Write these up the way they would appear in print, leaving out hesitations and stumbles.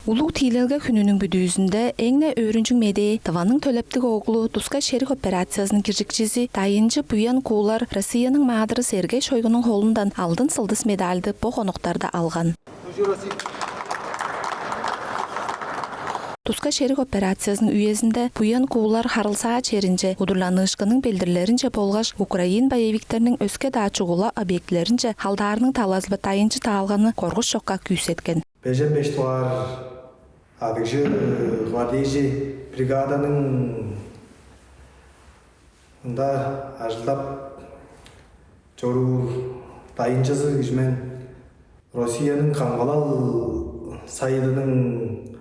Улуу Тийлелге күнүнүн бүдүүзүндө эңне өрүнчүң медеи Тыванын төлөптүк оглу Туска шерик операциясынын киржикчиси Тайынчы Буян Куулар Россиянын маадыры Сергей Шойгунун колундан алдын сылдыс медальды бо конуктарда алган. Туска шерик операциясынын үйесинде Буян Куулар Харылсаа черинче удурланышкынын белдирлеринче болгаш Украин боевиктеринин өскө даачугула объектлеринче халдарынын талазбы тайынчы таалганы коргуш жокка күйсеткен. Бежен бештуар адыгжы гвардейжи бригаданын мында ажылдап жоруур тайынчысы кишмен Россиянын Камгалал сайылынын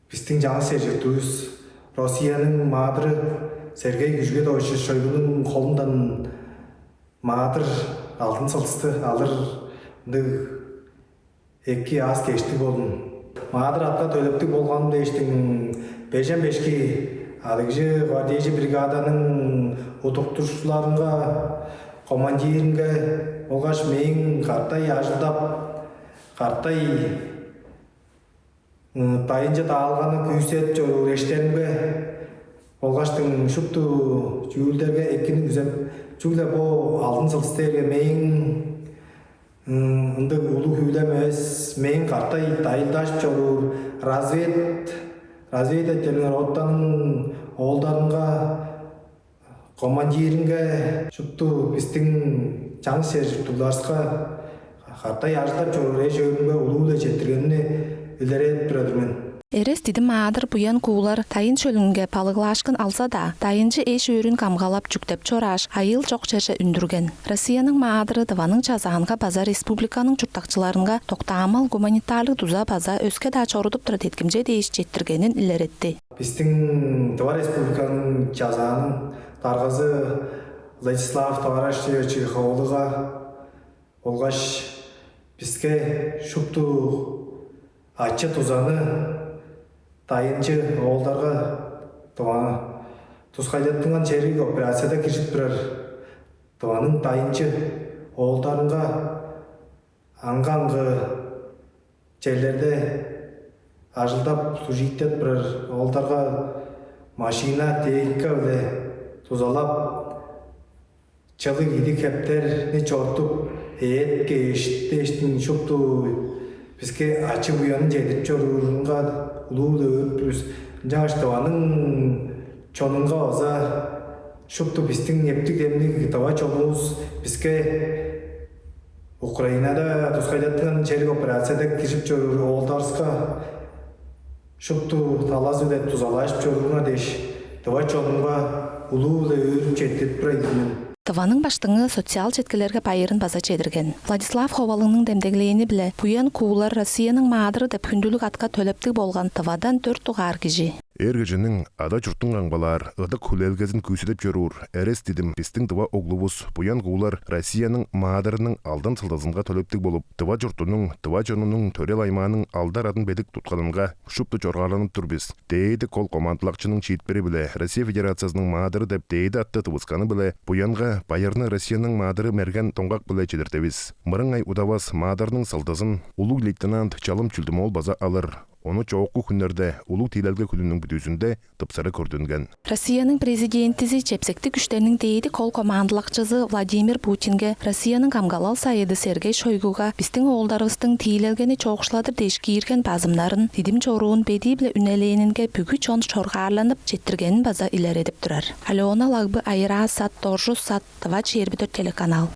биздин жаңы сержектүүбүз Россиянын маадыры Сергей Күжгедович Шойгунун колундан маадыр алдын сылдысты алыр эки аз кечти болдум. Маадыр атка төлөптүк болгону дештин бежен бешки адыгжы гвардейжи бригаданын утуктуушуларынга командиринге болгаш мен картай ажылдап картай тайынча таалганы күйсет жоруур эштеримге болгаштын шупту жүүлдерге экини үзеп чүгле бо алдын сылдыстерге мен ынды улуу хүлем эмес мен картай дайылдашып жоруур разведателер оттанын оолдарынга командиринге шупту биздин жаңы сержектууларга картай ажылдап жоруур эш өрүнгө улуу эле жетиргенине илерет турдумун. Эрес дидим маадыр Буян Куулар тайын чөлүнгө палыглашкын алса да, тайынчы эш өрүн камгалап жүктеп чораш, айыл жок жерже үндүрген. Россиянын маадыры Тыванын чазаанга база республиканын чуртакчыларынга токтаамал гуманитарлык туза база өскө да чорудуп тура теткимже дейиш жеттиргенин илеретти. Биздин Тыва республиканын чазаанын таргызы Владислав Товарищевич Ховлуга болгаш бизге шупту ачы тузаны тайынчы оолдарга Тускайлаттынган черик операцияда киришип турар. Тыванын тайынчы оолдарынга аңгаңгы жерлерде ажылдап сужиттеп турар. Оолдарга машина, техника эле тузалап чылык иди кептерни чортуп эт кештештин шупту бизге ачы буянын жетип жорурунга улуу өрүпүз жаңаштабанын чонунга оза шупту биздин эптик демдик таба чонубуз бизге Украинада Тускайлаттыган черик операцияда киришип жоруур оолдарыбызга шупту талаз эле тузалашып жоруруна деш таба чонунга улуу эле өрүп жетип турайдымын. Тыванын баштыгы социал четкелерге пайырын база чедирген. Владислав Ховалыңның демдеглейини биле Буян Куулар Россиянын маадыры деп күндүлүк атка төлөптүк болган Тывадан 4 тугаар киши. Эргежинин ада журттун аңбалар ыдык хүлелгезин күйсетип жоруур. Эрес дидим биздин Тыва оглубуз Буян Куулар Россиянын маадырынын алдын сылдызынга төлөптүк болуп, Тыва журтунун, Тыва жонунун төрел айманын алдаратын бедик тутканынга шупту чоргаланып турбиз. Дейди кол командалакчынын чийтпери биле Россия Федерациясынын маадыры деп дейди атты тыбысканы биле Буянга байырны Россиянын маадыры мерген тоңгак биле чедиртебиз. Мырыңай удабас маадырынын сылдызын улуу лейтенант Чалым Чүлдүмол база алыр. Оны чоокку күннөрдө улуу Тийлелге күнүнүн бүтүүсүндө тыпсары көрдүнгөн. Россиянын президентиси чепсекти күчтеринин дейди кол командалакчысы Владимир Путинге Россиянын Камгалал сайыды Сергей Шойгуга биздин оолдарыбыздын Тийлелгени чоокшуладыр деш кийирген базымдарын дидим чоруун беди биле үнелээнинге бүгү чон чоргаарланып четтиргенин база илередип турар. Алена Лагбы Айра Сат Торжу Сат Тыва 24 телеканал.